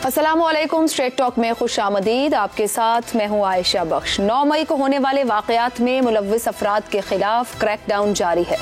अस्सलामुअलैकुम। Straight talk में खुश आमदीद। आपके साथ मैं हूँ आयशा बख्श। 9 मई को होने वाले वाक़यात में मुलव्विस अफराद के खिलाफ क्रैकडाउन जारी है।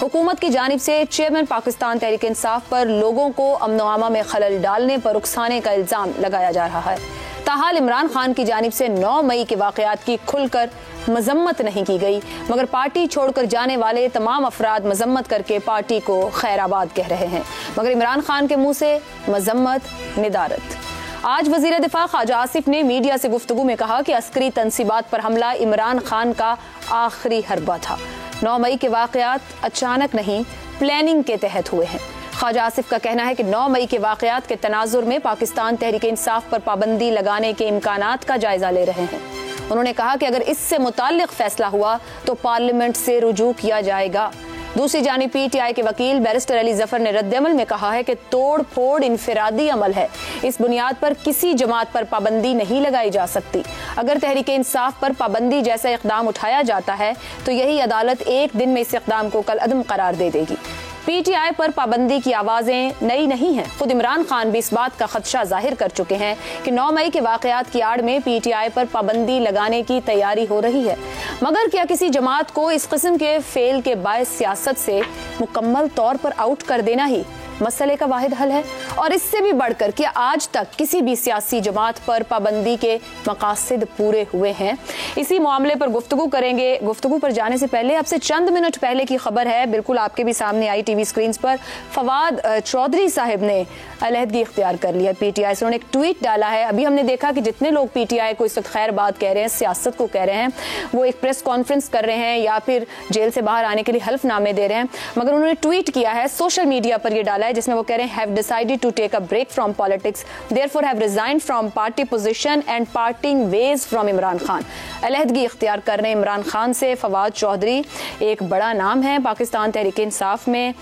हुकूमत की जानिब से चेयरमैन पाकिस्तान तहरीक इंसाफ पर लोगों को अमन व अमा में खलल डालने पर उकसाने का इल्ज़ाम लगाया जा रहा है। ताहाल इमरान खान की जानिब से 9 मई के वाक़यात की खुलकर मजम्मत नहीं की गई, मगर पार्टी छोड़कर जाने वाले तमाम अफराद मजम्मत करके पार्टी को खैराबाद कह रहे हैं, मगर इमरान खान के मुंह से मजम्मत निदारत। आज वजीर दिफा ख्वाजा आसिफ ने मीडिया से गुफ्तगू में कहा कि अस्करी तनसीबात पर हमला इमरान खान का आखिरी हरबा था। 9 मई के वाक़यात अचानक नहीं, प्लानिंग के तहत हुए हैं। ख्वाजा आसिफ का कहना है कि 9 मई के वाक़यात के तनाजुर में पाकिस्तान तहरीक इंसाफ पर पाबंदी लगाने के इम्कानात का जायजा ले रहे हैं। उन्होंने कहा कि अगर इससे मुताल्लिक फैसला हुआ तो पार्लियामेंट से रुजू किया जाएगा। दूसरी जानिब PTI के वकील बैरिस्टर अली जफर ने रद्दअमल में कहा है कि तोड़ फोड़ इनफरादी अमल है, इस बुनियाद पर किसी जमात पर पाबंदी नहीं लगाई जा सकती। अगर तहरीक इंसाफ पर पाबंदी जैसा इकदाम उठाया जाता है तो यही अदालत एक दिन में इस इकदाम को कल अदम करार दे देगी। PTI पर पाबंदी की आवाज़ें नई नहीं हैं। खुद इमरान खान भी इस बात का खदशा जाहिर कर चुके हैं कि 9 मई के वाक़यात की आड़ में PTI पर पाबंदी लगाने की तैयारी हो रही है। मगर क्या किसी जमात को इस किस्म के फेल के बायस सियासत से मुकम्मल तौर पर आउट कर देना ही मसले का वाहिद हल है? और इससे भी बढ़कर कि आज तक किसी भी सियासी जमात पर पाबंदी के मकासद पूरे हुए हैं? इसी मामले पर गुफ्तगू करेंगे। गुफ्तगू पर जाने से पहले आपसे चंद मिनट पहले की खबर है, बिल्कुल आपके भी सामने आई टीवी स्क्रीन पर। फवाद चौधरी साहब ने अलहदगी इख्तियार कर लिया PTI से। उन्होंने एक ट्वीट डाला है। अभी हमने देखा कि जितने लोग PTI को इस वक्त खैर बात कह रहे हैं, सियासत को कह रहे हैं, वो एक प्रेस कॉन्फ्रेंस कर रहे हैं या फिर जेल से बाहर आने के लिए हल्फनामे दे रहे हैं, मगर उन्होंने ट्वीट किया है, सोशल मीडिया पर ये डाला है, जिसमें वो कह रहे हैं have decided to take a break from politics, therefore have resigned from party position and parting ways from Imran Khan. अलहदगी इख्तियार कर रहे हैं इमरान खान से फवाद चौधरी। एक बड़ा नाम है पाकिस्तान तहरीक इंसाफ में।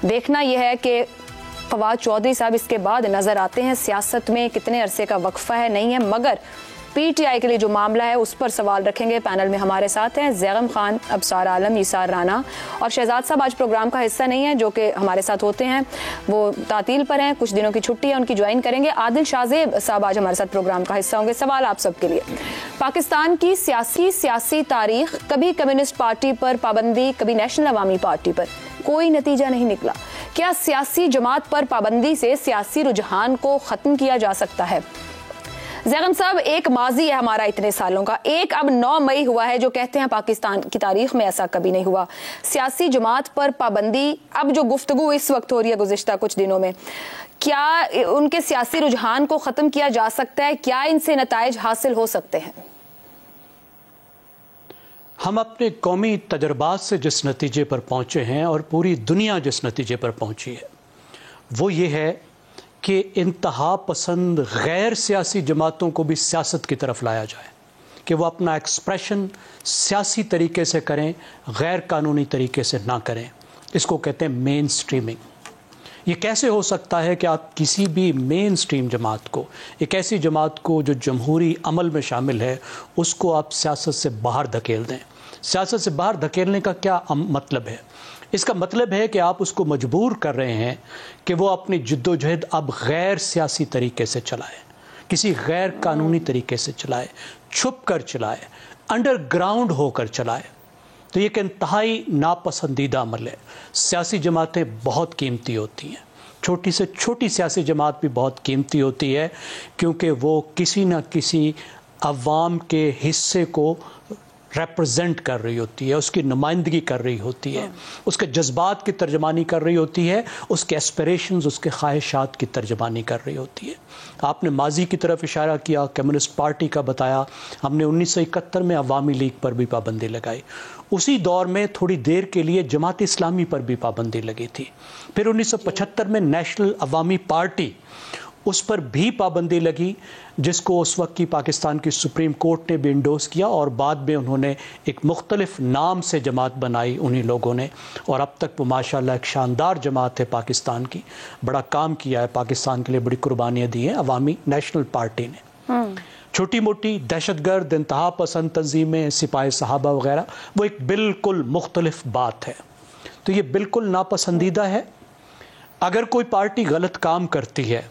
देखना यह है कि फवाद चौधरी साहब इसके बाद नजर आते हैं सियासत में, कितने अरसे का वक्फा है नहीं है, मगर PTI के लिए जो मामला है उस पर सवाल रखेंगे। पैनल में हमारे साथ हैं ज़ैगम खान, अबसार आलम, ईसार राना और शहजाद साहब आज प्रोग्राम का हिस्सा नहीं है, जो कि हमारे साथ होते हैं, वो तातील पर हैं, कुछ दिनों की छुट्टी है, उनकी ज्वाइन करेंगे। आदिल शाहजेब साहब आज हमारे साथ प्रोग्राम का हिस्सा होंगे। सवाल आप सबके लिए, पाकिस्तान की सियासी तारीख, कभी कम्युनिस्ट पार्टी पर पाबंदी, कभी नेशनल अवामी पार्टी पर, कोई नतीजा नहीं निकला। क्या सियासी जमात पर पाबंदी से सियासी रुझान को खत्म किया जा सकता है? ज़ैगम साहब, एक माजी है हमारा इतने सालों का, एक अब 9 मई हुआ है जो कहते हैं पाकिस्तान की तारीख में ऐसा कभी नहीं हुआ। सियासी जमात पर पाबंदी, अब जो गुफ्तगू इस वक्त हो रही है गुज़िश्ता कुछ दिनों में, क्या उनके सियासी रुझान को ख़त्म किया जा सकता है? क्या इनसे नताइज हासिल हो सकते हैं? हम अपने कौमी तजर्बात से जिस नतीजे पर पहुँचे हैं और पूरी दुनिया जिस नतीजे पर पहुँची है वो ये है कि इंतहा पसंद गैर सियासी जमातों को भी सियासत की तरफ लाया जाए, कि वो अपना एक्सप्रेशन सियासी तरीके से करें, गैर कानूनी तरीके से ना करें। इसको कहते हैं मेन स्ट्रीमिंग। ये कैसे हो सकता है कि आप किसी भी मेन स्ट्रीम जमात को, एक ऐसी जमात को जो जमहूरी अमल में शामिल है, उसको आप सियासत से बाहर धकेल दें? सियासत से बाहर धकेलने का क्या मतलब है? इसका मतलब है कि आप उसको मजबूर कर रहे हैं कि वो अपनी जिद्दोजहद अब गैर सियासी तरीके से चलाए, किसी गैर कानूनी तरीके से चलाए, छुप कर चलाए, अंडरग्राउंड होकर चलाए। तो ये एक इंतहाई नापसंदीदा अमल है। सियासी जमातें बहुत कीमती होती हैं, छोटी से छोटी सियासी जमात भी बहुत कीमती होती है, क्योंकि वो किसी न किसी अवाम के हिस्से को रिप्रेजेंट कर रही होती है, उसकी नुमाइंदगी कर रही होती है, उसके जज्बात की तर्जमानी कर रही होती है, उसके एस्पिरेशंस, उसके ख्वाहिशात की तर्जमानी कर रही होती है। आपने माजी की तरफ इशारा किया, कम्युनिस्ट पार्टी का बताया, हमने 1971 में अवामी लीग पर भी पाबंदी लगाई। उसी दौर में थोड़ी देर के लिए जमात इस्लामी पर भी पाबंदी लगी थी। फिर 1975 में नेशनल अवामी पार्टी, उस पर भी पाबंदी लगी, जिसको उस वक्त की पाकिस्तान की सुप्रीम कोर्ट ने भी इंडोर्स किया और बाद में उन्होंने एक मुख्तलिफ नाम से जमात बनाई उन्हीं लोगों ने, और अब तक वो माशाल्लाह एक शानदार जमात है पाकिस्तान की, बड़ा काम किया है, पाकिस्तान के लिए बड़ी कुर्बानियाँ दी हैं अवामी नेशनल पार्टी ने। छोटी मोटी दहशतगर्द इंतहा पसंद तंजीमें, सिपाही साहबा वगैरह, वो एक बिल्कुल मुख्तलिफ बात है। तो ये बिल्कुल नापसंदीदा है। अगर कोई पार्टी गलत काम करती है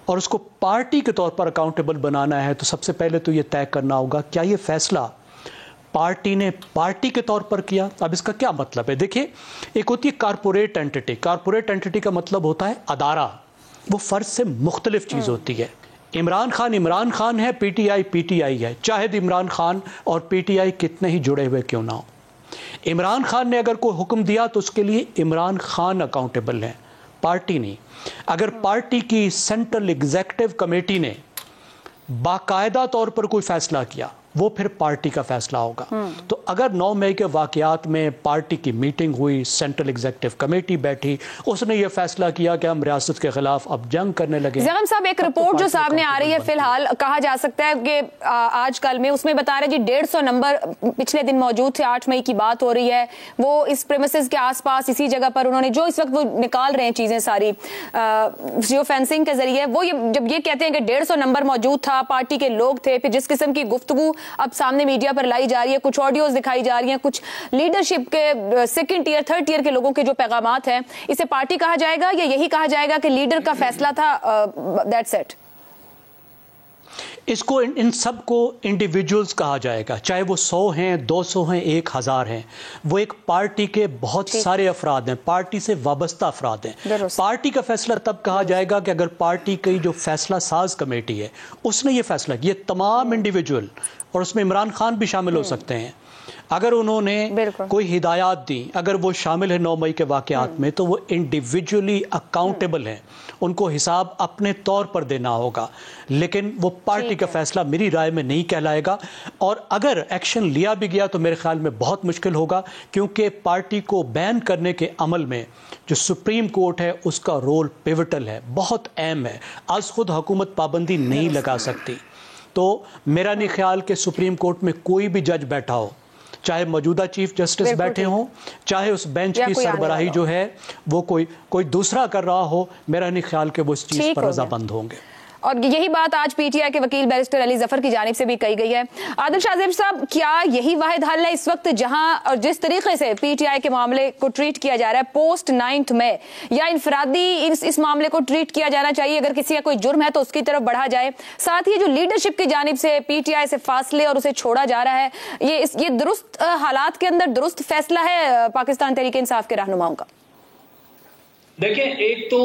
और उसको पार्टी के तौर पर अकाउंटेबल बनाना है, तो सबसे पहले तो ये तय करना होगा क्या ये फैसला पार्टी ने पार्टी के तौर पर किया। अब इसका क्या मतलब है? देखिए, एक होती है कारपोरेट एंटिटी। कारपोरेट एंटिटी का मतलब होता है अदारा, वो फर्ज से मुख्तलिफ चीज़ होती है। इमरान खान है, पीटीआई है, चाहे इमरान खान और पीटीआई कितने ही जुड़े हुए क्यों ना हो। इमरान खान ने अगर कोई हुक्म दिया तो उसके लिए इमरान खान अकाउंटेबल है, पार्टी नहीं। अगर पार्टी की सेंट्रल एग्जीक्यूटिव कमेटी ने बाकायदा तौर पर कोई फैसला किया, वो फिर पार्टी का फैसला होगा। तो अगर 9 मई के वाकयात में पार्टी की मीटिंग हुई, सेंट्रल एग्जीक्यूटिव कमेटी बैठी, उसने ये फैसला किया कि हम रियासत के खिलाफ अब जंग करने लगे। ज़ग़म साहब, एक रिपोर्ट जो सामने आ रही है फिलहाल, कहा जा सकता है कि आजकल में उसमें बता रहे जी 150 नंबर पिछले दिन मौजूद थे। 8 मई की बात हो रही है, वो इस प्रेमिसेस के आसपास इसी जगह पर उन्होंने जो इस वक्त वो निकाल रहे हैं चीजें सारी जियो फेंसिंग के जरिए, वो जब ये कहते हैं कि 150 नंबर मौजूद था, पार्टी के लोग थे, फिर जिस किस्म की गुफ्तगू अब सामने मीडिया पर लाई जा रही है, कुछ ऑडियोज दिखाई जा रही हैं, कुछ लीडरशिप के सेकंड टियर थर्ड टियर के लोगों के जो पैगामात हैं, इसे पार्टी कहा जाएगा या यही कहा जाएगा कि लीडर का फैसला था? That's it. इसको इन सब को इंडिविजुअल्स कहा जाएगा, चाहे वो 100 हैं, 200 हैं, 1000 हैं। वो एक पार्टी के बहुत सारे अफराद हैं, पार्टी से वाबस्ता अफराद हैं। पार्टी का फैसला तब कहा जाएगा कि अगर पार्टी की जो फैसला साज कमेटी है उसने ये फैसला किया। तमाम इंडिविजुअल, और उसमें इमरान खान भी शामिल हो सकते हैं, अगर उन्होंने कोई हिदायत दी, अगर वो शामिल है 9 मई के वाकयात में, तो वो इंडिविजुअली अकाउंटेबल हैं, उनको हिसाब अपने तौर पर देना होगा। लेकिन वो पार्टी का फैसला मेरी राय में नहीं कहलाएगा, और अगर एक्शन लिया भी गया तो मेरे ख्याल में बहुत मुश्किल होगा, क्योंकि पार्टी को बैन करने के अमल में जो सुप्रीम कोर्ट है उसका रोल पिवटल है, बहुत अहम है। आज खुद हुकूमत पाबंदी नहीं लगा सकती, तो मेरा नहीं ख्याल कि सुप्रीम कोर्ट में कोई भी जज बैठा हो, चाहे मौजूदा चीफ जस्टिस बैठे हों, चाहे उस बेंच की सरबराही जो है वो कोई दूसरा कर रहा हो, मेरा नहीं ख्याल कि वो इस चीज पर रजामंद होंगे। और यही बात आज पीटीआई के वकील बैरिस्टर अली जफर की जानिब से भी कही गई है। आदिल शाह साहब, क्या यही वाहिद हल है इस वक्त जहां और जिस तरीके से पीटीआई के मामले को ट्रीट किया जा रहा है पोस्ट 9 मई, या इनफरादी इस मामले को ट्रीट किया जाना चाहिए? अगर किसी का कोई जुर्म है तो उसकी तरफ बढ़ा जाए। साथ ही जो लीडरशिप की जानिब से पीटीआई से फासले और उसे छोड़ा जा रहा है, ये दुरुस्त हालात के अंदर दुरुस्त फैसला है पाकिस्तान तहरीक इंसाफ के रहनुमाओं का? देखिए, एक तो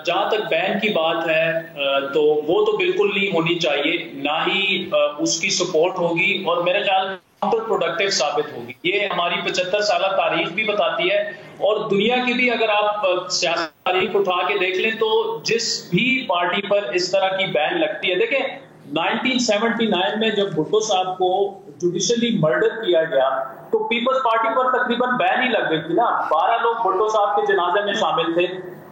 जहां तक बैन की बात है तो वो तो बिल्कुल नहीं होनी चाहिए, ना ही उसकी सपोर्ट होगी, और मेरे ख्याल में प्रोडक्टिव साबित होगी। ये हमारी 75 साल तारीख भी बताती है, और दुनिया की भी अगर आप सियासी तारीख उठा के देख लें तो जिस भी पार्टी पर इस तरह की बैन लगती है, देखें 1979 में जब भुट्टो साहब को जुडिशली मर्डर किया गया तो पीपल्स पार्टी पर तकरीबन बैन ही लग गई थी ना। 12 लोग भुट्टो साहब के जनाजे में शामिल थे,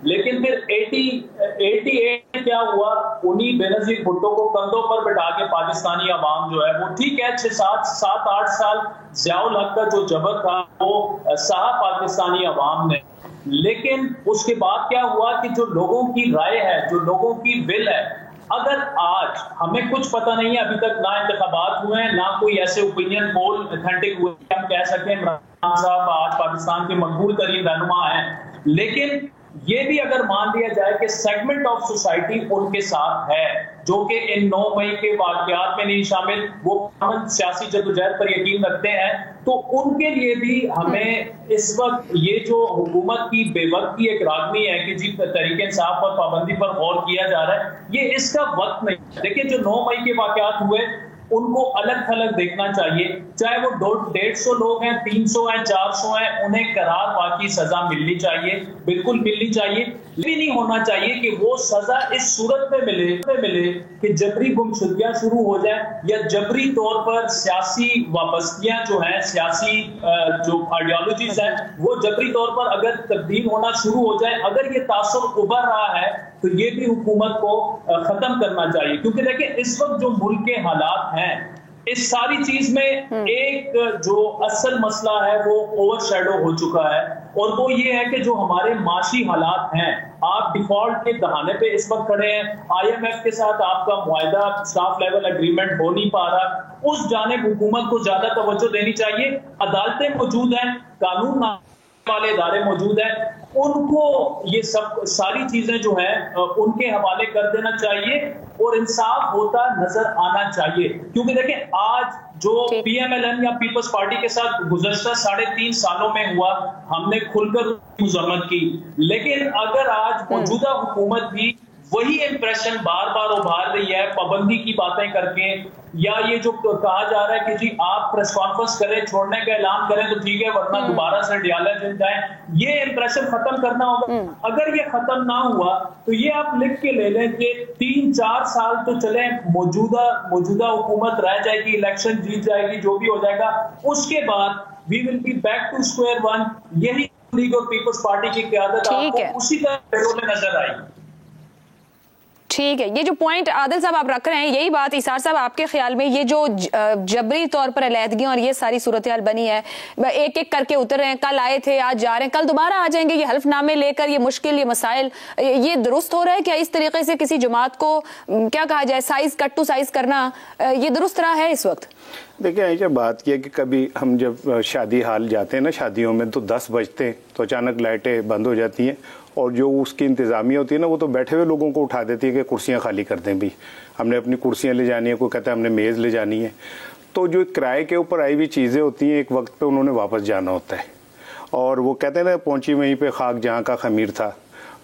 लेकिन फिर 88 क्या हुआ, उन्हीं बेनजीर भुट्टो को कंधों पर बिठा के पाकिस्तानी अवाम जो है वो, ठीक है 6-7-8 साल ज़ियाउल हक का जो जबर था वो सहा पाकिस्तानी अवाम ने, लेकिन उसके बाद क्या हुआ कि जो लोगों की राय है, जो लोगों की विल है, अगर आज हमें कुछ पता नहीं है, अभी तक ना इंतखाबात हुए हैं, ना कोई ऐसे ओपिनियन पोल ऑथेंटिक हुए हम कह सकते हैं इमरान साहब आज पाकिस्तान के मकबूल तरीन रहनुमा हैं, लेकिन ये भी अगर मान लिया जाए कि सेगमेंट ऑफ सोसाइटी उनके साथ है जो कि इन 9 मई के वाकयात में नहीं शामिल, वो सियासी जदोजहद पर यकीन रखते हैं, तो उनके लिए भी हमें इस वक्त ये जो हुकूमत की बेवक्त की एक रागनी है कि जी तहरीक इंसाफ पर पाबंदी पर गौर किया जा रहा है, ये इसका वक्त नहीं। देखिए, जो 9 मई के वाकयात हुए उनको अलग थलग देखना चाहिए, चाहे वो 150 लोग हैं, 300 हैं, 400 हैं, उन्हें करार बाकी सजा मिलनी चाहिए, बिल्कुल मिलनी चाहिए। भी नहीं होना चाहिए कि वो सजा इस सूरत में मिले कि जबरी गुमशुदगियां शुरू हो जाए, या जबरी तौर पर सियासी वाबस्तियां जो हैं, सियासी जो आइडियोलॉजीज हैं, वो जबरी तौर पर अगर तब्दील होना शुरू हो जाए। अगर ये तासुर उभर रहा है तो ये भी हुकूमत को खत्म करना चाहिए, क्योंकि देखिए इस वक्त जो मुल्क के हालात हैं, इस सारी चीज में एक जो असल मसला है वो ओवरशैडो हो चुका है, और वो ये है कि जो हमारे माशी हालात हैं, आप डिफॉल्ट के दहाने पे इस वक्त खड़े हैं, IMF के साथ आपका मुआहिदा स्टाफ लेवल एग्रीमेंट हो नहीं पा रहा, उस जानिब हुकूमत को ज्यादा तवज्जो देनी चाहिए। अदालतें मौजूद हैं, कानून वाले इदारे मौजूद हैं, उनको ये सब सारी चीजें जो हैं उनके हवाले कर देना चाहिए और इंसाफ होता नजर आना चाहिए। क्योंकि देखें, आज जो पीएमएलएन या पीपल्स पार्टी के साथ गुज़श्ता 3.5 सालों में हुआ, हमने खुलकर मज़म्मत की, लेकिन अगर आज मौजूदा हुकूमत भी वही इंप्रेशन बार बार उभार रही है पाबंदी की बातें करके, या ये जो कहा जा रहा है कि जी आप प्रेस कॉन्फ्रेंस करें, छोड़ने का ऐलान करें तो ठीक है, वरना दोबारा से डायलिसिस जाए, ये इंप्रेशन खत्म करना होगा। अगर ये खत्म ना हुआ तो ये आप लिख के ले लें कि 3-4 साल तो चले, मौजूदा हुकूमत रह जाएगी, इलेक्शन जीत जाएगी, जो भी हो जाएगा, उसके बाद we will be back to square one. यही लीग और पीपल्स पार्टी की क़यादत आपको उसी तरह में नजर आई। ठीक है, ये जो पॉइंट आदिल साहब आप रख रहे हैं, यही बात इसार साहब, आपके ख्याल में ये जो जबरी तौर पर अलहदगी और ये सारी सूरत हाल बनी है, एक एक करके उतर रहे हैं, कल आए थे, आज जा रहे हैं, कल दोबारा आ जाएंगे, ये हल्फनामे लेकर, ये मुश्किल, ये मसाइल, ये दुरुस्त हो रहा है क्या? इस तरीके से किसी जमात को क्या कहा जाए, साइज कट टू साइज करना, ये दुरुस्त रहा है इस वक्त? देखिए, ऐसा बात किया कि कभी हम जब शादी हाल जाते हैं ना, शादियों में, तो 10 बजते हैं तो अचानक लाइटें बंद हो जाती हैं और जो उसकी इंतज़ामिया होती है ना, वो तो बैठे हुए लोगों को उठा देती है कि कुर्सियां खाली कर दें, भी हमने अपनी कुर्सियां ले जानी है, कोई कहता है हमने मेज़ ले जानी है। तो जो किराए के ऊपर आई हुई चीज़ें होती हैं, एक वक्त पे उन्होंने वापस जाना होता है, और वो कहते हैं ना, पहुंची वहीं पे खाक जहाँ का खमीर था,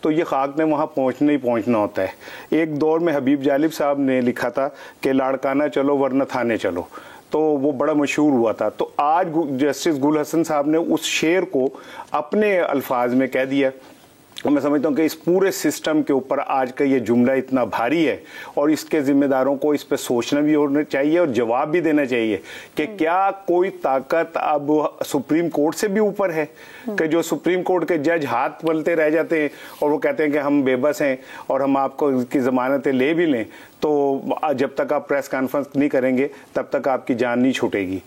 तो ये खाक ने वहाँ पहुँचना ही पहुँचना होता है। एक दौर में हबीब जालिब साहब ने लिखा था कि लाड़काना चलो वरना थाने चलो, तो वो बड़ा मशहूर हुआ था। तो आज जस्टिस गुल हसन साहब ने उस शेर को अपने अल्फाज में कह दिया। मैं समझता हूँ कि इस पूरे सिस्टम के ऊपर आज का ये जुमला इतना भारी है और इसके जिम्मेदारों को इस पे सोचना भी होना चाहिए और जवाब भी देना चाहिए कि क्या कोई ताकत अब सुप्रीम कोर्ट से भी ऊपर है कि जो सुप्रीम कोर्ट के जज हाथ मलते रह जाते हैं और वो कहते हैं कि हम बेबस हैं और हम आपको की जमानतें ले भी लें, तो जब तक आप प्रेस कॉन्फ्रेंस नहीं करेंगे तब तक आपकी जान नहीं छूटेगी।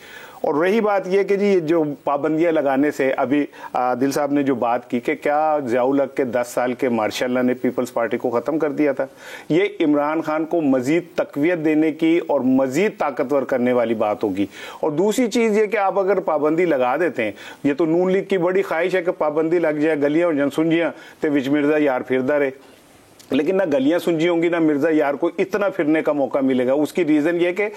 और रही बात यह कि जी जो पाबंदियां लगाने से, अभी दिल साहब ने जो बात की कि क्या ज़ियाउल हक के 10 साल के मार्शल लॉ ने पीपल्स पार्टी को ख़त्म कर दिया था, ये इमरान खान को मज़ीद तक़वियत देने की और मज़ीद ताकतवर करने वाली बात होगी। और दूसरी चीज़ ये कि आप अगर पाबंदी लगा देते हैं, ये तो नून लीग की बड़ी ख्वाहिश है कि पाबंदी लग जाए, गलियाँ और जनसुंजियाँ तो विच मिर्ज़ा यार फिरदा रहे, लेकिन ना गलियां सुंजी होंगी ना मिर्जा यार को इतना फिरने का मौका मिलेगा। उसकी रीजन ये कि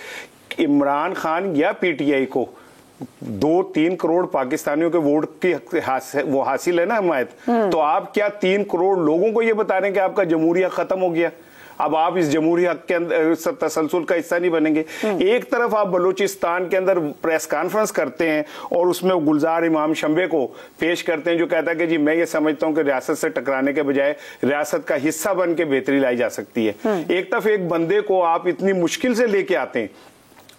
इमरान खान या पीटीआई को 2-3 करोड़ पाकिस्तानियों के वोट की वो हासिल है ना हिमायत, तो आप क्या 3 करोड़ लोगों को ये बता रहे हैं कि आपका जमहूरिया खत्म हो गया, अब आप इस जमहूरी हक के अंदर तसलसल का हिस्सा नहीं बनेंगे। एक तरफ आप बलूचिस्तान के अंदर प्रेस कॉन्फ्रेंस करते हैं और उसमें गुलजार इमाम शंबे को पेश करते हैं जो कहता है कि जी मैं ये समझता हूं कि रियासत से टकराने के बजाय रियासत का हिस्सा बन के बेहतरी लाई जा सकती है। एक तरफ एक बंदे को आप इतनी मुश्किल से लेके आते हैं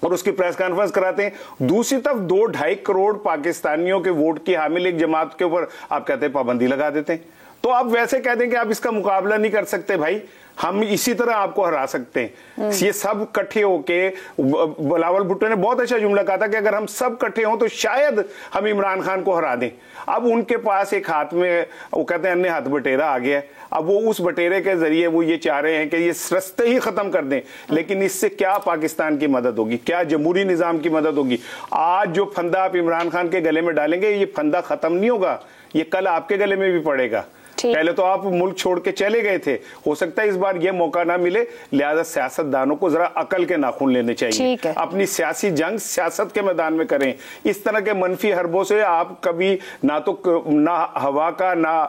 और उसकी प्रेस कॉन्फ्रेंस कराते हैं, दूसरी तरफ 2-2.5 करोड़ पाकिस्तानियों के वोट की हामिल एक जमात के ऊपर आप कहते हैं पाबंदी लगा देते हैं। तो आप वैसे कह दें कि आप इसका मुकाबला नहीं कर सकते भाई, हम इसी तरह आपको हरा सकते हैं। ये सब इकट्ठे होके, बिलावल भुट्टो ने बहुत अच्छा जुमला कहा था कि अगर हम सब इकट्ठे हों तो शायद हम इमरान खान को हरा दें। अब उनके पास एक हाथ में, वो कहते हैं अन्य हाथ बटेरा आ गया है, अब वो उस बटेरे के जरिए वो ये चाह रहे हैं कि ये रस्ते ही खत्म कर दें, लेकिन इससे क्या पाकिस्तान की मदद होगी, क्या जमहूरी निजाम की मदद होगी? आज जो फंदा आप इमरान खान के गले में डालेंगे, ये फंदा खत्म नहीं होगा, ये कल आपके गले में भी पड़ेगा। पहले तो आप मुल्क छोड़ के चले गए थे, हो सकता है इस बार ये मौका ना मिले, लिहाजा सियासतदानों को जरा अकल के नाखून लेने चाहिए, अपनी सियासी जंग सियासत के मैदान में करें। इस तरह के मनफी हरबों से आप कभी ना हवा का ना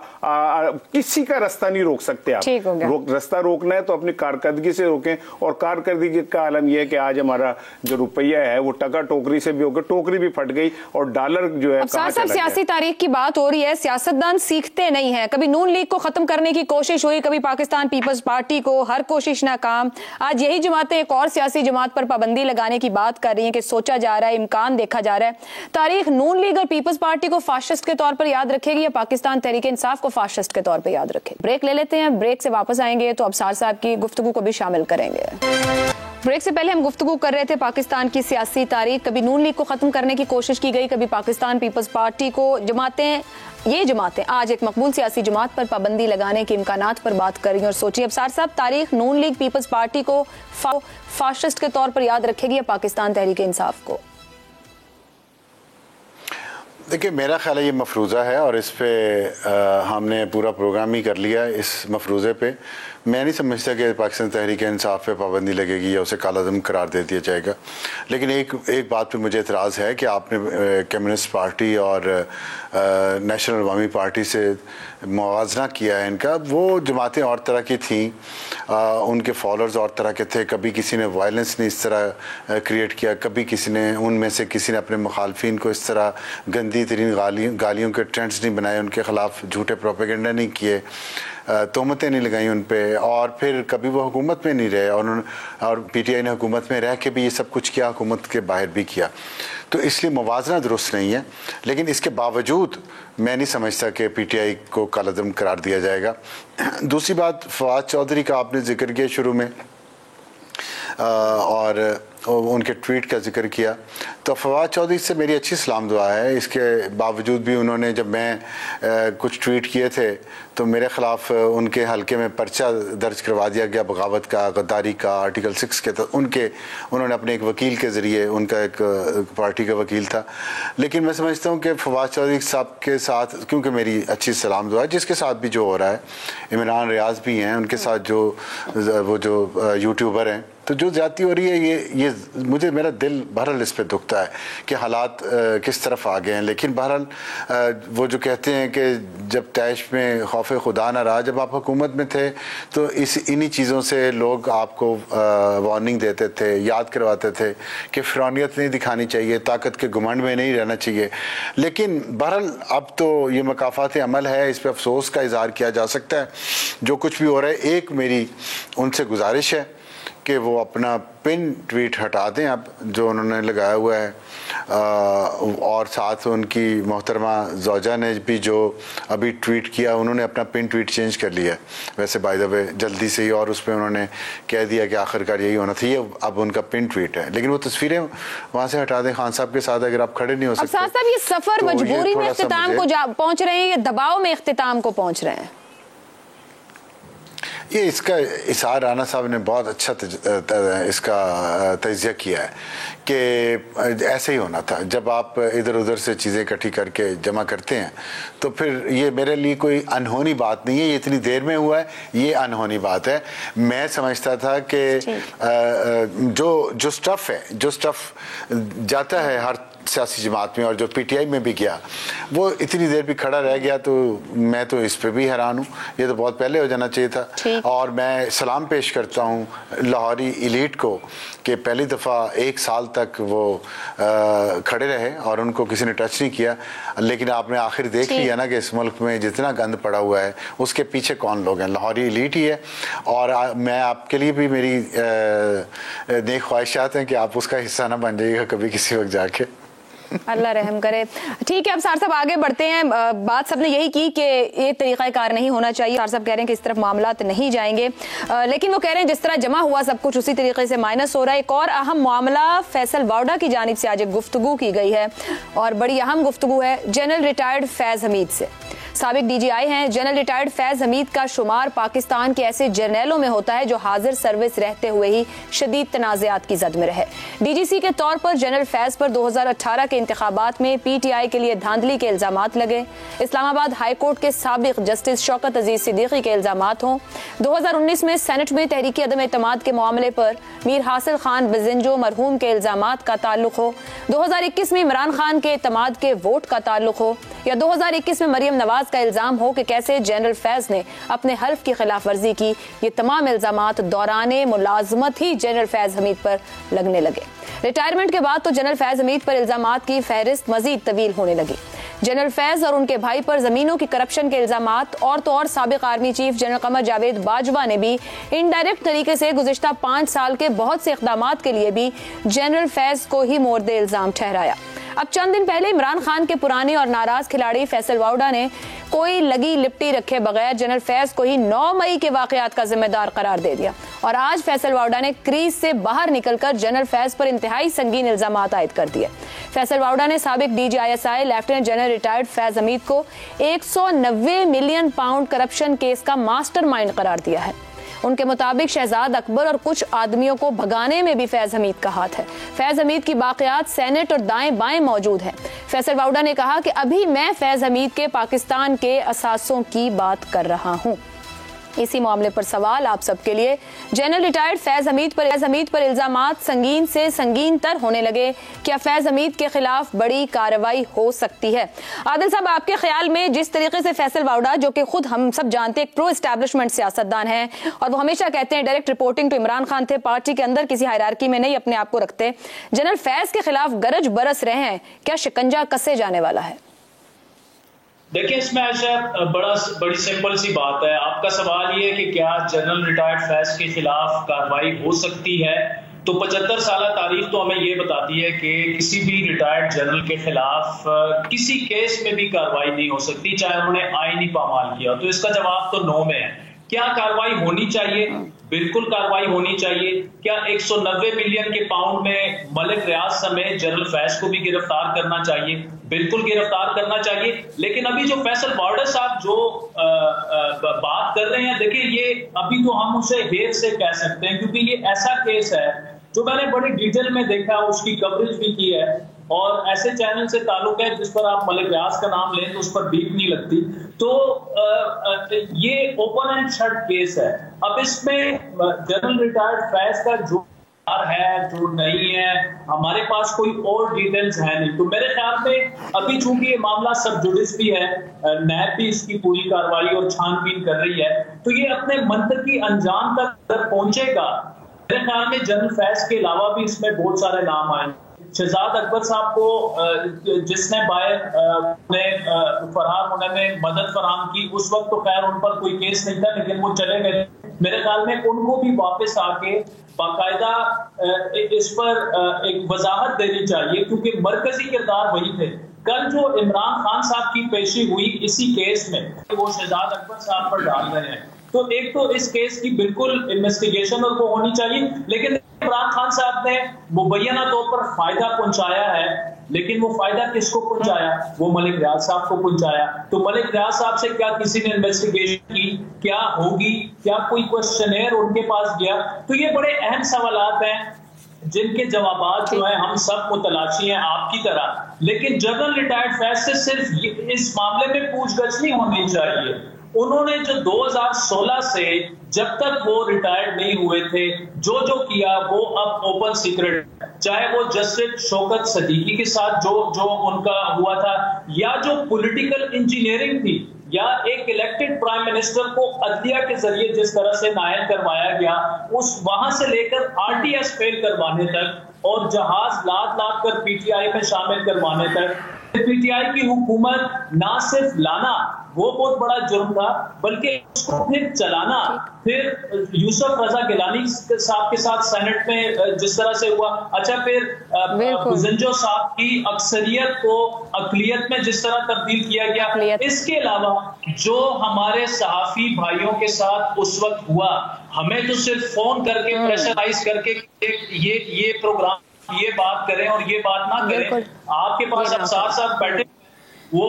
किसी का रास्ता नहीं रोक सकते। आप रास्ता रोकना है तो अपनी कारकर्दगी से रोकें, और कारकर्दगी का आलम यह है कि आज हमारा जो रुपया है वो टका टोकरी से भी होकर टोकरी भी फट गई और डॉलर जो है सियासी तारीख की बात हो रही है, सियासतदान सीखते नहीं है। कभी नून लीग को खत्म करने की कोशिश हुई, कभी पाकिस्तान पीपल्स पार्टी को, हर कोशिश नाकाम। आज यही जमातें एक और सियासी जमात पर पाबंदी लगाने की बात कर रही हैं कि सोचा जा रहा है, इम्कान देखा जा रहा है। तारीख नून लीग और पीपल्स पार्टी को फाशिस्ट के तौर पर याद रखेगी या पाकिस्तान तहरीक इंसाफ को फाशिस्ट के तौर पर याद रखेगी? ब्रेक ले लेते हैं, ब्रेक से वापस आएंगे तो अबसार साहब की गुफ्तगू को भी शामिल करेंगे। ब्रेक से पहले हम गुफ्तगू कर रहे थे पाकिस्तान की सियासी तारीख, कभी नून लीग को खत्म करने की कोशिश की गई, कभी पाकिस्तान पीपल्स पार्टी को। ये जमातें आज एक मकबूल सियासी जमात पर पाबंदी लगाने के इम्कानात पर बात कर रही हैं। और सोचिए अबसार साहब, तारीख नून लीग पीपल्स पार्टी को फाशिस्ट के तौर पर याद रखेगी या पाकिस्तान तहरीक इंसाफ को? देखिए, मेरा ख्याल है ये मफरूज़ा है और इस पे हमने पूरा प्रोग्राम ही कर लिया इस मफरूज़े पे। मैं नहीं समझता कि पाकिस्तान तहरीक इंसाफ पे पाबंदी लगेगी या उसे कालादम करार दे दिया जाएगा। लेकिन एक बात पे मुझे एतराज़ है कि आपने कम्युनिस्ट पार्टी और नेशनल अवामी पार्टी से मुवाजना किया है इनका। वो जमातें और तरह की थीं, उनके फॉलोअर्स और तरह के थे। कभी किसी ने वायलेंस नहीं इस तरह क्रिएट किया, कभी किसी ने उनमें से किसी ने अपने मुखालफिन को इस तरह गंदी तरीन गालियों के ट्रेंड्स नहीं बनाए, उनके ख़िलाफ़ झूठे प्रोपेगेंडा नहीं किए, तोहमतें नहीं लगाई उन पे, और फिर कभी वो हुकूमत में नहीं रहे और पीटीआई ने हुकूमत में रह के भी ये सब कुछ किया, हुकूमत के बाहर भी किया। तो इसलिए मुवाजना दुरुस्त नहीं है। लेकिन इसके बावजूद मैं नहीं समझता कि पीटीआई को कालादम करार दिया जाएगा। दूसरी बात, फवाद चौधरी का आपने जिक्र किया शुरू में और उनके ट्वीट का जिक्र किया, तो फवाद चौधरी से मेरी अच्छी सलाम दुआ है। इसके बावजूद भी उन्होंने, जब मैं कुछ ट्वीट किए थे तो मेरे ख़िलाफ़ उनके हलके में पर्चा दर्ज करवा दिया गया, बगावत का, गद्दारी का, आर्टिकल 6 के। तो उन्होंने अपने एक वकील के ज़रिए, उनका एक पार्टी का वकील था। लेकिन मैं समझता हूँ कि फवाद चौधरी साहब के साथ, क्योंकि मेरी अच्छी सलाम दुआ है, जिसके साथ भी जो हो रहा है, इमरान रियाज भी हैं, उनके साथ वो जो यूट्यूबर हैं, तो जो ज़्यादती हो रही है, ये मुझे, मेरा दिल बहरहाल इस पे दुखता है कि हालात किस तरफ आ गए हैं। लेकिन बहरहाल वो जो कहते हैं कि जब तैश में खौफ खुदा ना रहा, जब आप हुकूमत में थे तो इन्हीं चीज़ों से लोग आपको वार्निंग देते थे, याद करवाते थे कि फ़िरौनियत नहीं दिखानी चाहिए, ताकत के घुमंड में नहीं रहना चाहिए। लेकिन बहरहाल अब तो ये मकाफ़ात अमल है, इस पर अफसोस का इज़हार किया जा सकता है जो कुछ भी हो रहा है। एक मेरी उनसे गुजारिश है कि वो अपना पिन ट्वीट हटा दें अब जो उन्होंने लगाया हुआ है, और साथ उनकी मोहतरमा ज़ौजा ने भी जो अभी ट्वीट किया, उन्होंने अपना पिन ट्वीट चेंज कर लिया है वैसे बाय द वे जल्दी से ही, और उस पर उन्होंने कह दिया कि आखिरकार यही होना था। ये अब उनका पिन ट्वीट है, लेकिन वो तस्वीरें वहाँ से हटा दें। खान साहब के साथ अगर आप खड़े नहीं हो सकते। साहब, ये सफ़र मजबूरी में इख्तिताम को पहुँच रहे हैं या दबाव में इख्तिताम को पहुँच रहे हैं? ये इसका इसार राना साहब ने बहुत अच्छा इसका तजिया किया है कि ऐसे ही होना था। जब आप इधर उधर से चीज़ें इकट्ठी करके जमा करते हैं तो फिर ये मेरे लिए कोई अनहोनी बात नहीं है, ये इतनी देर में हुआ है, ये अनहोनी बात है। मैं समझता था कि जो स्टफ़ जाता है हर सियासी जमात में और जो पीटीआई में भी गया, वो इतनी देर भी खड़ा रह गया, तो मैं तो इस पे भी हैरान हूँ। ये तो बहुत पहले हो जाना चाहिए था। और मैं सलाम पेश करता हूँ लाहौरी इलीट को कि पहली दफ़ा 1 साल तक वो खड़े रहे और उनको किसी ने टच नहीं किया। लेकिन आपने आखिर देख लिया ना कि इस मुल्क में जितना गंद पड़ा हुआ है उसके पीछे कौन लोग हैं, लाहौरी इलीट ही है। और मैं आपके लिए भी मेरी नेक ख्वाहिशात हैं कि आप उसका हिस्सा ना बन जाइएगा कभी किसी वक्त जाके। अल्लाह रहम करे। ठीक है, अब सार साहब आगे बढ़ते हैं। बात सबने यही की कि ये तरीका कार नहीं होना चाहिए। सार साहब कह रहे हैं कि इस तरफ मामलात नहीं जाएंगे, लेकिन वो कह रहे हैं जिस तरह जमा हुआ सब कुछ उसी तरीके से माइनस हो रहा है। एक और अहम मामला फैसल वाउडा की जानिब से आज एक गुफ्तगू की गई है और बड़ी अहम गुफ्तगू है जनरल रिटायर्ड फैज हमीद से। साबिक डीजीआई हैं जनरल रिटायर्ड फैज हमीद का शुमार पाकिस्तान के ऐसे जर्नैलों में होता है जो हाजिर सर्विस रहते हुए ही शदीद तनाज़ात की जद में रहे। डीजीसी के तौर पर जनरल फैज पर 2018 के इंतखाबात में पीटीआई के लिए धांधली के इल्जामात लगे। इस्लामाबाद हाई कोर्ट के साबिक जस्टिस शौकत अजीज सिद्दीकी के इल्जामात हों। 2019 में सेनेट में तहरीकी अदम एतमाद के मामले पर मीर हासिल खान बिजिंजो मरहूम के इल्जामात का ताल्लुक हो, 2021 में इमरान खान के एतमाद के वोट का ताल्लुक हो, या 2021 में मरियम नवाज का इल्जाम हो कि कैसे जनरल फैज ने अपने हल्फ की खिलाफ वर्जी की। ये तमाम इल्जामात दौराने मुलाजमत ही जनरल फैज हमीद पर लगने लगे। रिटायरमेंट के बाद तो जनरल फैज हमीद पर इल्जामात की फहरिस्त मजीद तवील होने लगी। जनरल फैज और उनके भाई पर जमीनों की करप्शन के इल्जामात और तो और साबिक army chief general Qamar Javed Bajwa ने भी इनडायरेक्ट तरीके से गुज़िश्ता 5 साल के बहुत से इक़दामात के लिए भी जनरल फैज को ही मोर्द इल्जाम ठहराया। अब चंद दिन पहले इमरान खान के पुराने और नाराज खिलाड़ी फैसल वाउडा ने कोई लगी लिपटी रखे बगैर जनरल फैज को ही 9 मई के वाकयात का जिम्मेदार करार दे दिया और आज फैसल वाउडा ने क्रीज से बाहर निकलकर जनरल फैज पर इंतहाई संगीन इल्जामात आयद कर दिए। फैसल वाउडा ने साबिक DGISI lieutenant general retired Faiz Hamid को 190 मिलियन पाउंड करप्शन केस का मास्टरमाइंड करार दिया है। उनके मुताबिक शहजाद अकबर और कुछ आदमियों को भगाने में भी फैज हमीद का हाथ है। फैज हमीद की बाक़ियात सेनेट और दाएं बाएं मौजूद हैं। फैसल वाउडा ने कहा कि अभी मैं फैज हमीद के पाकिस्तान के असासों की बात कर रहा हूं। इसी मामले पर सवाल आप सबके लिए। जनरल रिटायर्ड फैज हमीद पर इल्जामात संगीन से संगीन तर होने लगे। क्या फैज हमीद के खिलाफ बड़ी कार्रवाई हो सकती है? आदिल साहब, आपके ख्याल में जिस तरीके से फैसल वाउडा, जो कि खुद हम सब जानते हैं प्रो एस्टैब्लिशमेंट सियासतदान हैं और वो हमेशा कहते हैं direct reporting to Imran Khan थे, पार्टी के अंदर किसी हायरार्की में नहीं अपने आप को रखते, जनरल फैज के खिलाफ गरज बरस रहे हैं, क्या शिकंजा कसे जाने वाला है? देखिए, इसमें बड़ी सिंपल सी बात है। आपका सवाल ये है कि क्या जनरल रिटायर्ड फैज के खिलाफ कार्रवाई हो सकती है, तो 75 साल तारीख तो हमें ये बताती है कि किसी भी रिटायर्ड जनरल के खिलाफ किसी केस में भी कार्रवाई नहीं हो सकती, चाहे उन्होंने आईनी पामाल किया। तो इसका जवाब तो नो में है। क्या कार्रवाई होनी चाहिए? बिल्कुल कार्रवाई होनी चाहिए। क्या 190 मिलियन के पाउंड में मलिक रियाज समेत जनरल फैज को भी गिरफ्तार करना चाहिए? बिल्कुल गिरफ्तार करना चाहिए। लेकिन अभी जो फैसल वाउडा साहब जो बात कर रहे हैं, देखिए ये अभी तो हम उसे हेर से कह सकते हैं, क्योंकि ये ऐसा केस है जो मैंने बड़ी डिटेल में देखा, उसकी कवरेज भी की है और ऐसे चैनल से ताल्लुक है जिस पर आप मलिक रियाज का नाम लें तो उस पर बीप नहीं लगती। तो ये ओपन एंड शट केस है। अब इसमें जनरल रिटायर्ड फैज का जो है जो नहीं है, हमारे पास कोई और डिटेल्स है नहीं। तो मेरे ख्याल में अभी चूंकि ये मामला सब जुडिस भी है, नैब भी इसकी पूरी कार्रवाई और छानबीन कर रही है, तो ये अपने मंतकी अंजाम तक पहुंचेगा। मेरे ख्याल में जनरल फैज के अलावा भी इसमें बहुत सारे नाम आए। शहजाद अकबर साहब को जिसने फरार होने में मदद फराहम की, उस वक्त तो खैर उन पर कोई केस नहीं था, लेकिन वो चले गए। मेरे ख्याल में उनको भी वापस आके बाकायदा इस पर एक वजाहत देनी चाहिए, क्योंकि मरकजी किरदार वही थे। कल जो इमरान खान साहब की पेशी हुई इसी केस में, वो शहजाद अकबर साहब पर डाल रहे हैं। तो एक तो इस केस की बिल्कुल इन्वेस्टिगेशन और वो होनी चाहिए, लेकिन इमरान खान साहब ने मुबैना तौर पर फायदा पहुंचाया है, लेकिन वो फायदा किसको पहुंचाया? वो मलिक रियाज साहब को पहुंचाया। तो मलिक रियाज साहब से क्या किसी ने इन्वेस्टिगेशन की? क्या होगी? क्या कोई क्वेश्चनेयर उनके पास गया? तो ये बड़े अहम सवालात हैं जिनके जवाबात जो है हम सब को तलाशी हैं आपकी तरह। लेकिन जनरल रिटायर्ड फैज से सिर्फ इस मामले में पूछगछ नहीं होनी चाहिए। उन्होंने जो 2016 से जब तक वो रिटायर्ड नहीं हुए थे, जो किया वो अब ओपन सीक्रेट, चाहे वो जस्टिस शौकत सदीकी के साथ जो उनका हुआ था, या जो पॉलिटिकल इंजीनियरिंग थी, या एक इलेक्टेड प्राइम मिनिस्टर को अदलिया के जरिए जिस तरह से नायल करवाया गया, उस वहां से लेकर आरटीएस फेल करवाने तक और जहाज लाद कर पीटीआई में शामिल करवाने तक, पीटीआई की हुकूमत ना सिर्फ लाना वो बहुत बड़ा जुर्म था, बल्कि उसको फिर चलाना, फिर यूसुफ रजा गिलानी साहब के साथ सेनेट में जिस तरह से हुआ, अच्छा फिर गुजंजो साहब की अक्सरियत को अकलियत में जिस तरह तब्दील किया गया। इसके अलावा जो हमारे सहाफी भाइयों के साथ उस वक्त हुआ, हमें तो सिर्फ फोन करके प्रेशराइज करके ये प्रोग्राम ये बात करें और ये बात ना करें। आपके पास अब साथ बैठे, वो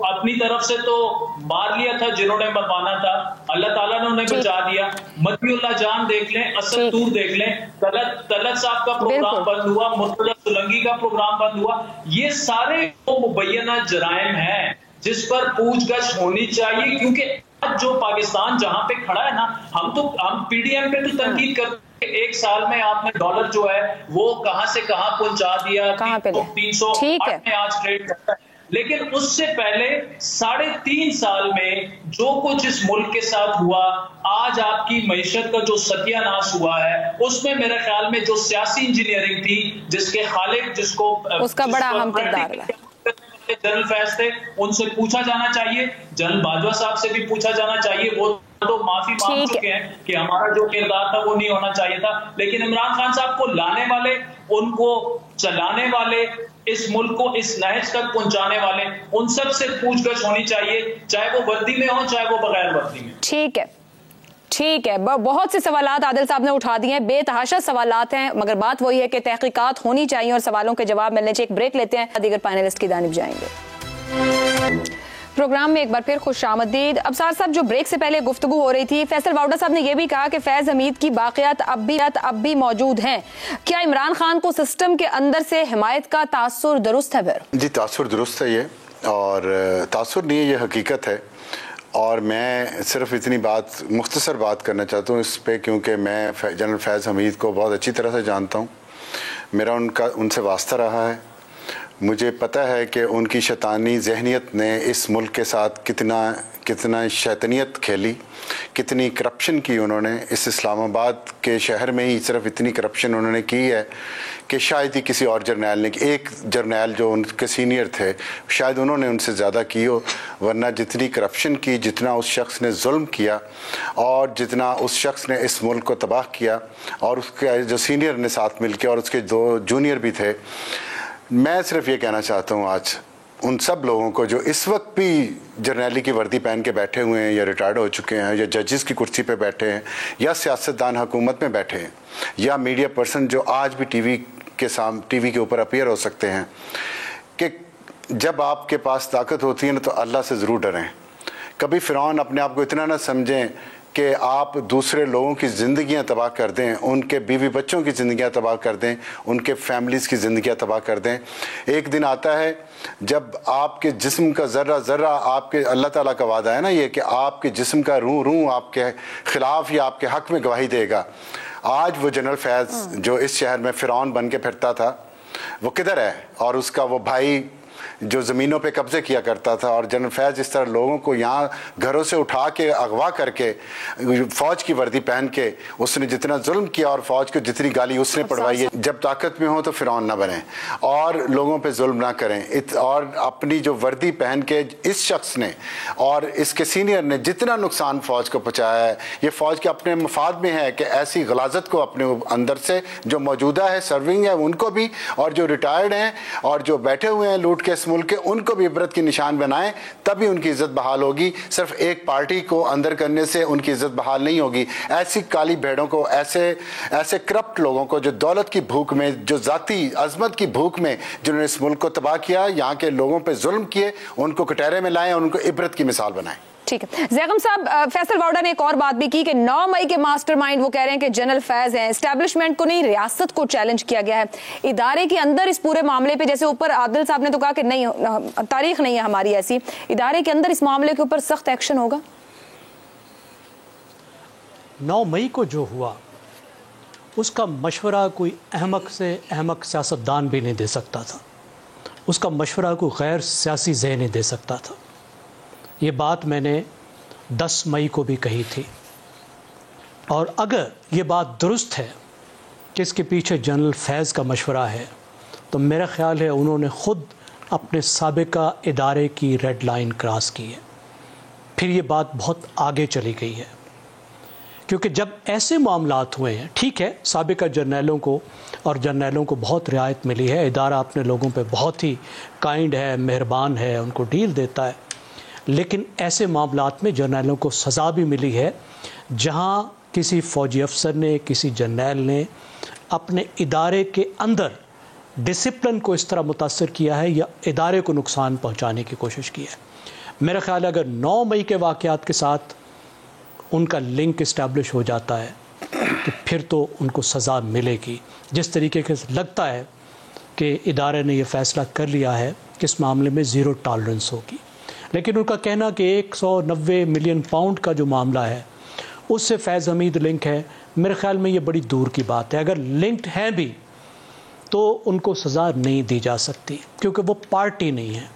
अपनी तरफ से तो मार लिया था जिन्होंने मरवाना था, अल्लाह ताला ने उन्हें बचा दिया। मतिउल्लाह जान देख लें, असद तूर देख लें, तलत साहब का प्रोग्राम बंद हुआ, मुर्तजा सुलंगी का प्रोग्राम बंद हुआ। ये सारे मुबैना जराइम हैं जिस पर पूछगछ होनी चाहिए, क्योंकि आज जो पाकिस्तान जहां पे खड़ा है ना, हम पीडीएम पे तो तनकीद करते, एक साल में आपने डॉलर जो है वो कहां से कहां पहुंचा दिया, 308 में आज ट्रेड करता है। लेकिन उससे पहले 3.5 साल में जो कुछ इस मुल्क के साथ हुआ, आज आपकी मईशत का जो सत्यानाश हुआ है, उसमें मेरे ख्याल में जो सियासी इंजीनियरिंग थी, जिसके खालिक जिसको उसका बड़ा अहम किरदार है जनरल फैज थे, उनसे पूछा जाना चाहिए। जनरल बाजवा साहब से भी पूछा जाना चाहिए। वो तो माफी मांग चुके हैं कि हमारा जो किरदार था वो नहीं होना चाहिए था। लेकिन इमरान खान साहब को लाने वाले, उनको चलाने वाले, इस मुल्क को इस नहज तक पहुंचाने वाले, उन सब से पूछगछ होनी चाहिए, चाहे वो वर्दी में हो चाहे वो बगैर वर्दी में। ठीक है, बहुत से सवालात आदिल साहब ने उठा दिए हैं, बेतहाशा सवालात हैं, मगर बात वही है कि तहकीकात होनी चाहिए और सवालों के जवाब मिलने चाहिए। एक ब्रेक लेते हैं, दीगर पैनलिस्ट की जानिब जाएंगे। प्रोग्राम में एक बार फिर खुशामदीद। अबसार साहब, जो ब्रेक से पहले गुफ्तगू हो रही थी, फैसल वाउडा साहब ने यह भी कहा कि फैज हमीद की बाक़ियात अब भी मौजूद हैं। क्या इमरान खान को सिस्टम के अंदर से हिमायत का तासुर दुरुस्त है? फिर जी, तासुर दुरुस्त है ये, और तासुर नहीं है, ये हकीकत है। और मैं सिर्फ इतनी मुख्तसर बात करना चाहता हूँ इस पे, क्योंकि मैं जनरल फैज़ हमीद को बहुत अच्छी तरह से जानता हूँ। मेरा उनसे वास्ता रहा है। मुझे पता है कि उनकी शैतानी जहनियत ने इस मुल्क के साथ कितना शैतानियत खेली, कितनी करप्शन की उन्होंने। इस इस्लामाबाद के शहर में ही सिर्फ इतनी करप्शन उन्होंने की है कि शायद ही किसी और जर्नैल ने, एक जर्नैल जो उनके सीनियर थे, शायद उन्होंने उनसे ज़्यादा की हो। वरना जितनी करप्शन की, जितना उस शख्स ने जुल्म किया और जितना उस शख्स ने इस मुल्क को तबाह किया, और उसके जो सीनियर ने साथ मिल के, और उसके 2 जूनियर भी थे। मैं सिर्फ ये कहना चाहता हूँ आज उन सब लोगों को जो इस वक्त भी जर्नैली की वर्दी पहन के बैठे हुए हैं, या रिटायर्ड हो चुके हैं, या जजेस की कुर्सी पे बैठे हैं, या सियासतदान हुकूमत में बैठे हैं, या मीडिया पर्सन जो आज भी टीवी के ऊपर अपीयर हो सकते हैं, कि जब आपके पास ताकत होती है ना, तो अल्लाह से ज़रूर डरें। कभी फ़िरौन अपने आप को इतना ना समझें कि आप दूसरे लोगों की ज़िंदगियां तबाह कर दें, उनके बीवी बच्चों की ज़िंदगियां तबाह कर दें, उनके फैमिलीज़ की ज़िंदगियां तबाह कर दें। एक दिन आता है जब आपके जिस्म का ज़र्रा ज़र्रा, आपके अल्लाह ताला का वादा है ना ये, कि आपके जिस्म का रूह रूह आपके ख़िलाफ़ या आपके हक़ में गवाही देगा। आज वो जनरल फैज़ जो इस शहर में फ़िरौन बन के फिरता था, वो किधर है? और उसका वो भाई जो ज़मीनों पे कब्ज़े किया करता था, और जनरल फैज़ इस तरह लोगों को यहाँ घरों से उठा के अगवा करके फ़ौज की वर्दी पहन के उसने जितना जुल्म किया, और फ़ौज को जितनी गाली उसने पढ़वाई है। जब ताकत में हो तो फ़िरौन ना बने और लोगों पे जुल्म ना करें। और अपनी जो वर्दी पहन के इस शख्स ने और इसके सीनियर ने जितना नुकसान फ़ौज को पहुँचाया है, ये फ़ौज के अपने मफाद में है कि ऐसी गलाजत को अपने अंदर से जो मौजूदा है, सर्विंग है, उनको भी, और जो रिटायर्ड हैं और जो बैठे हुए हैं लूट के मुल्क के, उनको भी इबरत की निशान बनाएं, तभी उनकी इज्जत बहाल होगी। सिर्फ एक पार्टी को अंदर करने से उनकी इज्जत बहाल नहीं होगी। ऐसी काली भेड़ों को, ऐसे करप्ट लोगों को, जो दौलत की भूख में, जो जाती अजमत की भूख में, जिन्होंने इस मुल्क को तबाह किया, यहाँ के लोगों पर जुल्म किए, उनको कटहरे में लाएं और उनको इबरत की मिसाल बनाएं। ठीक है ज़ैगम साहब, फैसल वाउडा ने एक और बात भी की कि 9 मई के मास्टरमाइंड वो कह रहे हैं कि जनरल फैज हैं। एस्टैब्लिशमेंट को नहीं, रियासत को चैलेंज किया गया है इदारे के अंदर इस पूरे मामले पे। जैसे ऊपर आदिल साहब ने तो कहा कि नहीं, तारीख नहीं है हमारी ऐसी, इदारे के अंदर इस मामले के ऊपर सख्त एक्शन होगा। 9 मई को जो हुआ उसका मशवरा कोई अहमक से अहमक सियासतदान भी नहीं दे सकता था, उसका मशवरा कोई गैर सियासी ज़हन नहीं दे सकता था। ये बात मैंने 10 मई को भी कही थी। और अगर ये बात दुरुस्त है कि इसके पीछे जनरल फैज़ का मशवरा है, तो मेरा ख़्याल है उन्होंने ख़ुद अपने साबिका इदारे की रेड लाइन क्रॉस की है। फिर ये बात बहुत आगे चली गई है, क्योंकि जब ऐसे मामलात हुए हैं, ठीक है साबिका जर्नैलों को और जर्नैलों को बहुत रियायत मिली है, इदारा अपने लोगों पे बहुत ही काइंड है, मेहरबान है, उनको डील देता है, लेकिन ऐसे मामलात में जर्नैलों को सज़ा भी मिली है जहां किसी फ़ौजी अफसर ने, किसी जर्नैल ने अपने इदारे के अंदर डिसिप्लिन को इस तरह मुतासर किया है या इदारे को नुकसान पहुंचाने की कोशिश की है। मेरा ख्याल है अगर 9 मई के वाक़यात के साथ उनका लिंक इस्टेब्लिश हो जाता है तो फिर तो उनको सज़ा मिलेगी। जिस तरीके से लगता है कि इदारे ने यह फ़ैसला कर लिया है कि इस मामले में ज़ीरो टॉलरेंस होगी, लेकिन उनका कहना कि 190 मिलियन पाउंड का जो मामला है उससे फैज़ हमीद लिंक है, मेरे ख्याल में ये बड़ी दूर की बात है। अगर लिंक्ड हैं भी तो उनको सज़ा नहीं दी जा सकती, क्योंकि वो पार्टी नहीं है,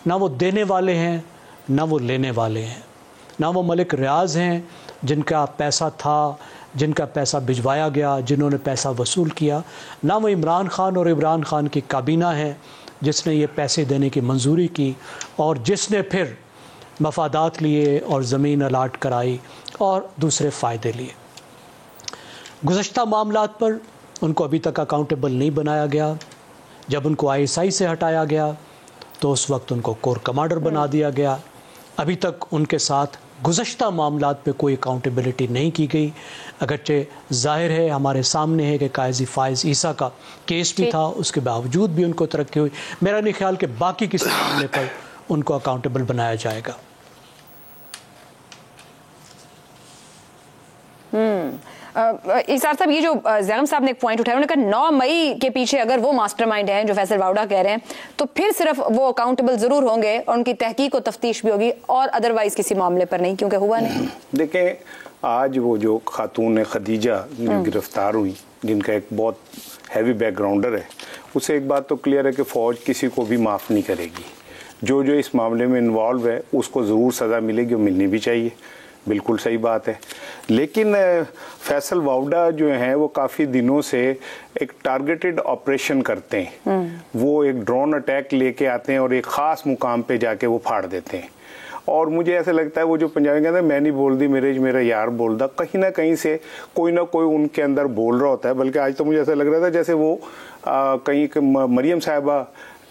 ना वो देने वाले हैं ना वो लेने वाले हैं, ना वो मलिक रियाज हैं जिनका पैसा था, जिनका पैसा भिजवाया गया, जिन्होंने पैसा वसूल किया, ना वो इमरान खान और इमरान खान की काबीना है जिसने ये पैसे देने की मंजूरी की और जिसने फिर मफादात लिए और ज़मीन अलाट कराई और दूसरे फ़ायदे लिए। गुज़श्ता मामलात पर उनको अभी तक अकाउंटेबल नहीं बनाया गया। जब उनको ISI से हटाया गया तो उस वक्त उनको कोर कमांडर बना दिया गया। अभी तक उनके साथ गुज़श्ता मामलात पे कोई अकाउंटेबिलिटी नहीं की गई, अगरचे ज़ाहिर है हमारे सामने है कि काजी फ़ाइज़ ईसा का केस भी था, उसके बावजूद भी उनको तरक्की हुई। मेरा नहीं ख्याल कि बाकी किसी मामले पर उनको अकाउंटेबल बनाया जाएगा। इसार साहब, ये जो ज़ैगम साहब ने एक पॉइंट उठाया, उन्होंने कहा 9 मई के पीछे अगर वो मास्टरमाइंड हैं जो फैसल वावड़ा कह रहे हैं, तो फिर सिर्फ वो अकाउंटेबल जरूर होंगे और उनकी तहकीक और तफ्तीश भी होगी, और अदरवाइज किसी मामले पर नहीं, क्योंकि हुआ नहीं। देखें, आज वो जो खातून खदीजा जो गिरफ्तार हुई, जिनका एक बहुत हैवी बैकग्राउंडर है, उसे एक बात तो क्लियर है कि फ़ौज किसी को भी माफ़ नहीं करेगी। जो जो इस मामले में इन्वॉल्व है उसको ज़रूर सज़ा मिलेगी और मिलनी भी चाहिए, बिल्कुल सही बात है। लेकिन फैसल वावड़ा जो हैं वो काफ़ी दिनों से एक टारगेटेड ऑपरेशन करते हैं। वो एक ड्रोन अटैक लेके आते हैं और एक ख़ास मुकाम पे जाके वो फाड़ देते हैं। और मुझे ऐसा लगता है वो जो पंजाबी कहते हैं मैं नहीं बोल दी मेरा यार बोल दा, कहीं ना कहीं से कोई ना कोई उनके अंदर बोल रहा होता है। बल्कि आज तो मुझे ऐसा लग रहा था जैसे वो कहीं मरियम साहिबा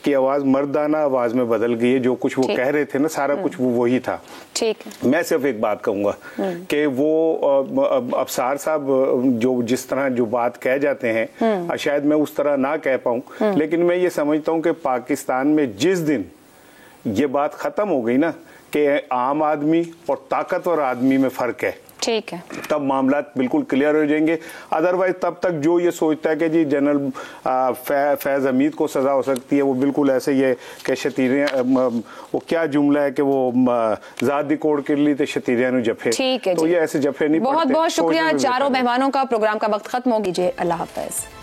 की आवाज़ मर्दाना आवाज़ में बदल गई है। जो कुछ वो कह रहे थे ना, सारा कुछ वो वही था। ठीक है। मैं सिर्फ एक बात कहूँगा कि वो अफसार साहब जो जिस तरह जो बात कह जाते हैं शायद मैं उस तरह ना कह पाऊँ, लेकिन मैं ये समझता हूँ कि पाकिस्तान में जिस दिन ये बात ख़त्म हो गई ना कि आम आदमी और ताकतवर आदमी में फ़र्क है, ठीक है, तब मामला बिल्कुल क्लियर हो जाएंगे। अदरवाइज तब तक जो ये सोचता है कि जी जनरल फैज़ हमीद को सज़ा हो सकती है, वो बिल्कुल ऐसे ही है कि शतीरियाँ, वो क्या जुमला है कि वो ज़ादी कोड कर ली तो शतीरियाँ नु जफे, ठीक है, तो ये ऐसे जफे नहीं। बहुत बहुत शुक्रिया चारों मेहमानों का। प्रोग्राम का वक्त खत्म हो कीजिए। अल्लाह हाफ़िज़।